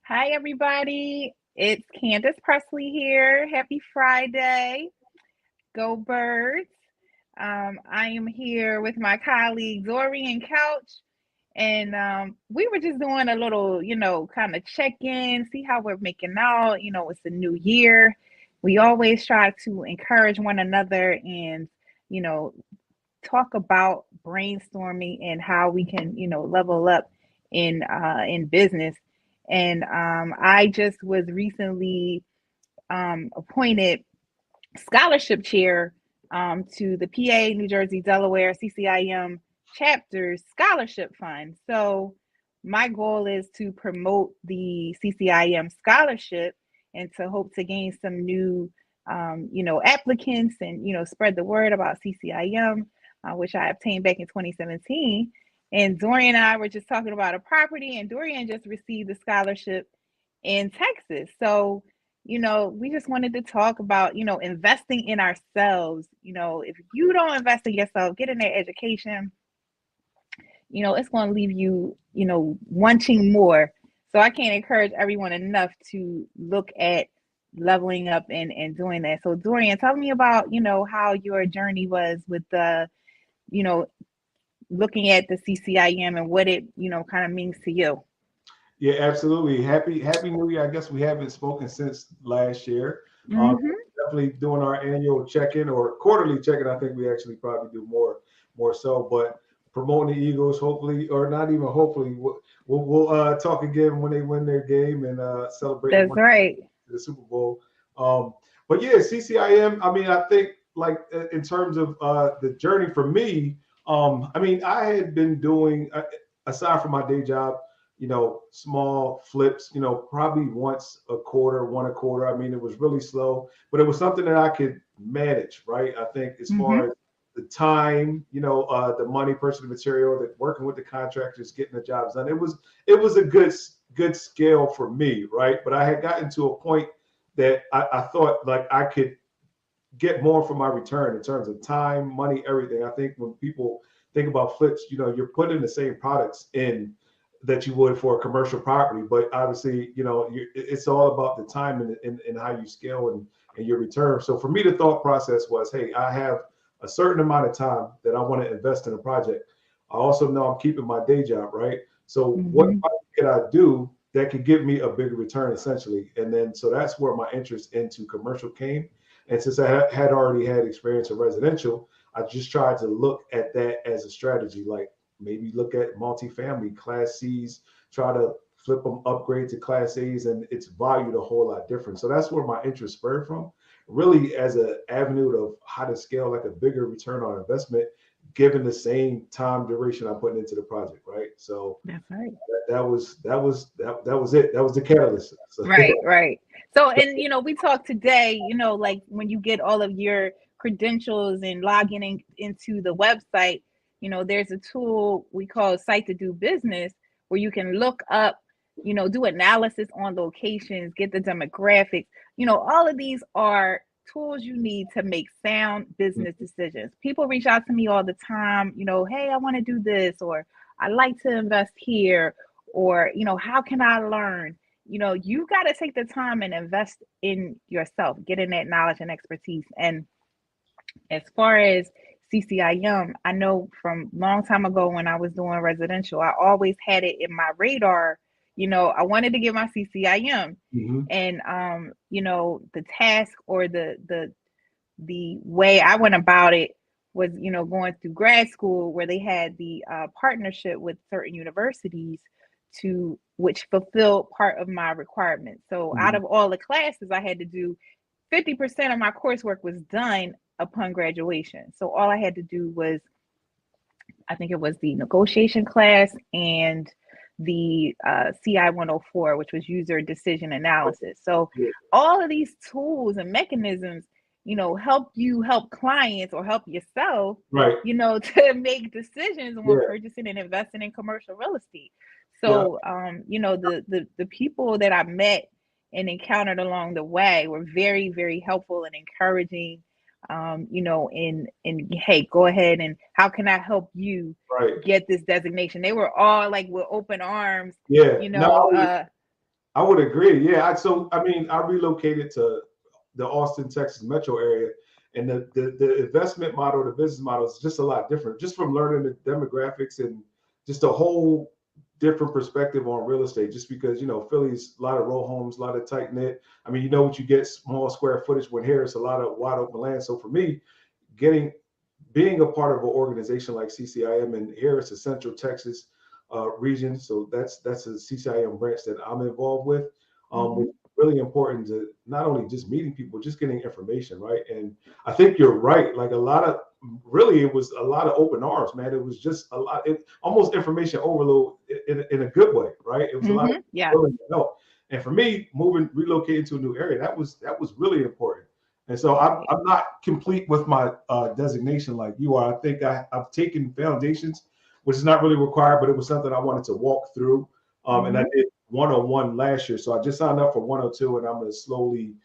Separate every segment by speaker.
Speaker 1: Hi, everybody. It's Candace Presley here. Happy Friday. Go Birds. I am here with my colleague Dorian Couch, and we were just doing a little, kind of check in, see how we're making out. It's a new year. We always try to encourage one another and, you know, talk about brainstorming and how we can, level up in business. And I just was recently appointed scholarship chair to the PA, New Jersey, Delaware CCIM chapters scholarship fund. So my goal is to promote the CCIM scholarship and to hope to gain some new, applicants and, spread the word about CCIM, which I obtained back in 2017. And Dorian and I were just talking about a property, and Dorian just received a scholarship in Texas. So we just wanted to talk about, investing in ourselves. If you don't invest in yourself, get in that education, it's going to leave you, wanting more. So I can't encourage everyone enough to look at leveling up and doing that. So Dorian, tell me about, how your journey was with the, you know, looking at the CCIM and what it, kind of means to you.
Speaker 2: Yeah, absolutely. Happy New Year. I guess we haven't spoken since last year.
Speaker 1: Mm-hmm.
Speaker 2: Definitely doing our annual check-in or quarterly check-in. I think we actually probably do more so. But promoting the Eagles, hopefully, or not even hopefully, we'll talk again when they win their game and celebrate
Speaker 1: That's right.
Speaker 2: the Super Bowl. But yeah, CCIM. I mean, I think like in terms of the journey for me. I mean, I had been doing aside from my day job, small flips, probably once a quarter, one a quarter. I mean, it was really slow, but it was something that I could manage, right? I think as
Speaker 1: Mm-hmm.
Speaker 2: far as the time, the money, personal material, that working with the contractors, getting the jobs done. It was a good scale for me, right? But I had gotten to a point that I thought like I could get more for my return in terms of time, money, everything. I think when people think about flips, you're putting the same products in that you would for a commercial property, but obviously, it's all about the time and how you scale and your return. So for me, the thought process was, hey, I have a certain amount of time that I want to invest in a project. I also know I'm keeping my day job, right? So what
Speaker 1: Mm-hmm.
Speaker 2: could I do that could give me a bigger return essentially? And then so that's where my interest into commercial came. And since I had already had experience in residential, I just tried to look at that as a strategy, like maybe look at multifamily class C's, try to flip them, upgrade to class A's, and it's valued a whole lot different. So that's where my interest spurred from, really as an avenue of how to scale like a bigger return on investment, given the same time duration I'm putting into the project, right? So
Speaker 1: That's right.
Speaker 2: that was it. That was the catalyst. So,
Speaker 1: Right, right. So, and we talked today, like when you get all of your credentials and logging into the website, there's a tool we call Site to Do Business where you can look up, do analysis on locations, get the demographics. All of these are tools you need to make sound business decisions. People reach out to me all the time, hey, I want to do this, or I like to invest here, or, how can I learn? You got to take the time and invest in yourself, getting that knowledge and expertise. And as far as CCIM, I know from long time ago when I was doing residential, I always had it in my radar. I wanted to get my CCIM,
Speaker 2: mhm.
Speaker 1: and the task or the way I went about it was, going through grad school where they had the partnership with certain universities to which fulfilled part of my requirements. So out
Speaker 2: Mhm.
Speaker 1: of all the classes I had to do, 50% of my coursework was done upon graduation. So all I had to do was, I think it was the negotiation class and the CI 104, which was user decision analysis. So
Speaker 2: Yeah,
Speaker 1: all of these tools and mechanisms, help you help clients or help yourself,
Speaker 2: right.
Speaker 1: to make decisions on
Speaker 2: Yeah,
Speaker 1: purchasing and investing in commercial real estate.
Speaker 2: yeah.
Speaker 1: So, the people that I met and encountered along the way were very, very helpful and encouraging, in hey, go ahead and how can I help you
Speaker 2: Right.
Speaker 1: get this designation? They were all like with open arms,
Speaker 2: Yeah.
Speaker 1: you
Speaker 2: No,
Speaker 1: know, uh
Speaker 2: I would agree. Yeah. I mean, I relocated to the Austin, Texas metro area, and the investment model, the business model is just a lot different, just from learning the demographics and just a whole different perspective on real estate. Just because, you know, Philly's a lot of row homes, a lot of tight knit. I mean, you know what you get, small square footage, when here it's a lot of wide open land. So for me, getting being a part of an organization like CCIM, and here it's a Central Texas region, so that's a CCIM branch that I'm involved with. It's really important to not only just meeting people, just getting information, right? And I think you're right. Like it was a lot of open arms, man. It was just almost information overload in a good way, right? It was a lot of willing to help. And for me, relocating to a new area, that was really important. And so I'm not complete with my designation like you are. I think I've taken foundations, which is not really required, but it was something I wanted to walk through. And I did 101 last year. So I just signed up for 102, and I'm going to slowly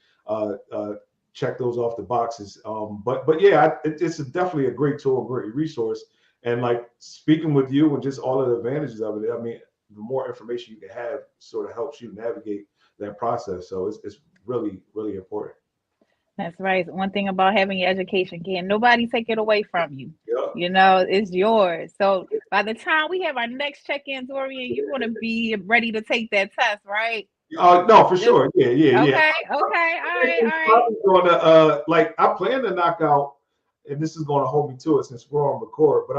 Speaker 2: check those off the boxes. But yeah, it's definitely a great tool, a great resource. And like speaking with you and just all of the advantages of it, I mean, the more information you can have sort of helps you navigate that process. So it's really, really important.
Speaker 1: That's right. One thing about having your education, can nobody take it away from you.
Speaker 2: Yeah.
Speaker 1: You know, it's yours. So by the time we have our next check-in, Dorian, you want to be ready to take that test, right?
Speaker 2: No, for sure. Yeah.
Speaker 1: Okay. All right.
Speaker 2: Gonna like I plan to knock out, and this is going to hold me to it since we're on record. But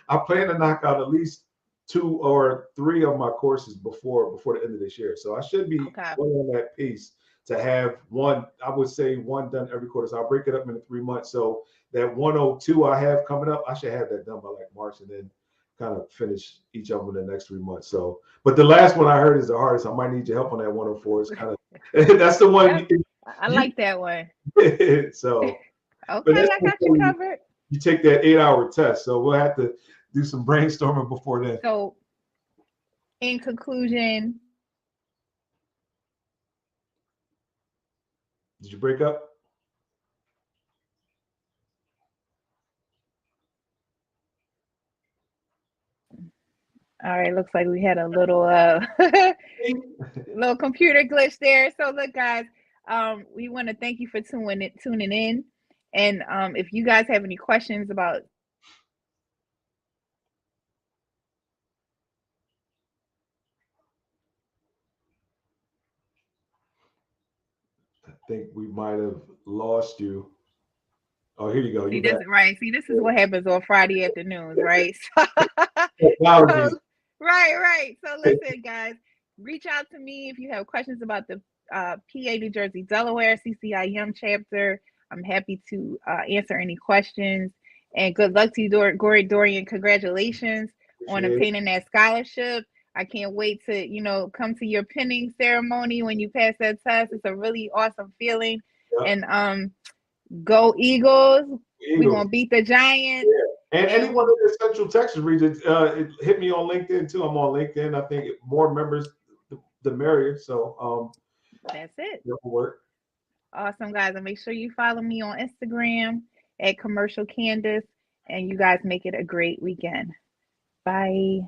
Speaker 2: I plan to knock out at least 2 or 3 of my courses before the end of this year. So I should be on that pace to have one. I would say one done every quarter. So I'll break it up into 3 months. So that 102 I have coming up, I should have that done by like March, and then kind of finish each of them in the next 3 months. So, but the last one I heard is the hardest. I might need your help on that 104. It's kind of that's the one.
Speaker 1: I like that one.
Speaker 2: So,
Speaker 1: okay, I got you covered.
Speaker 2: You take that 8-hour test, so we'll have to do some brainstorming before then.
Speaker 1: So, in conclusion,
Speaker 2: did you break up?
Speaker 1: All right, looks like we had a little little computer glitch there. So look, guys, we want to thank you for tuning in. And if you guys have any questions about
Speaker 2: I think we might have lost you. Oh, here you go.
Speaker 1: See, this is what happens on Friday afternoons, right? Right. So listen, guys, reach out to me if you have questions about the PA, New Jersey, Delaware CCIM chapter. I'm happy to answer any questions. And good luck to you, Dorian. Congratulations on obtaining that scholarship. I can't wait to, come to your pinning ceremony when you pass that test. It's a really awesome feeling. Yep. And go Eagles. We're going to beat the Giants.
Speaker 2: Yeah. And anyone in the Central Texas region, hit me on LinkedIn too. I'm on LinkedIn. I think more members, the merrier. So
Speaker 1: that's it.
Speaker 2: That'll work.
Speaker 1: Awesome, guys. And make sure you follow me on Instagram at CommercialCandis. And you guys make it a great weekend. Bye.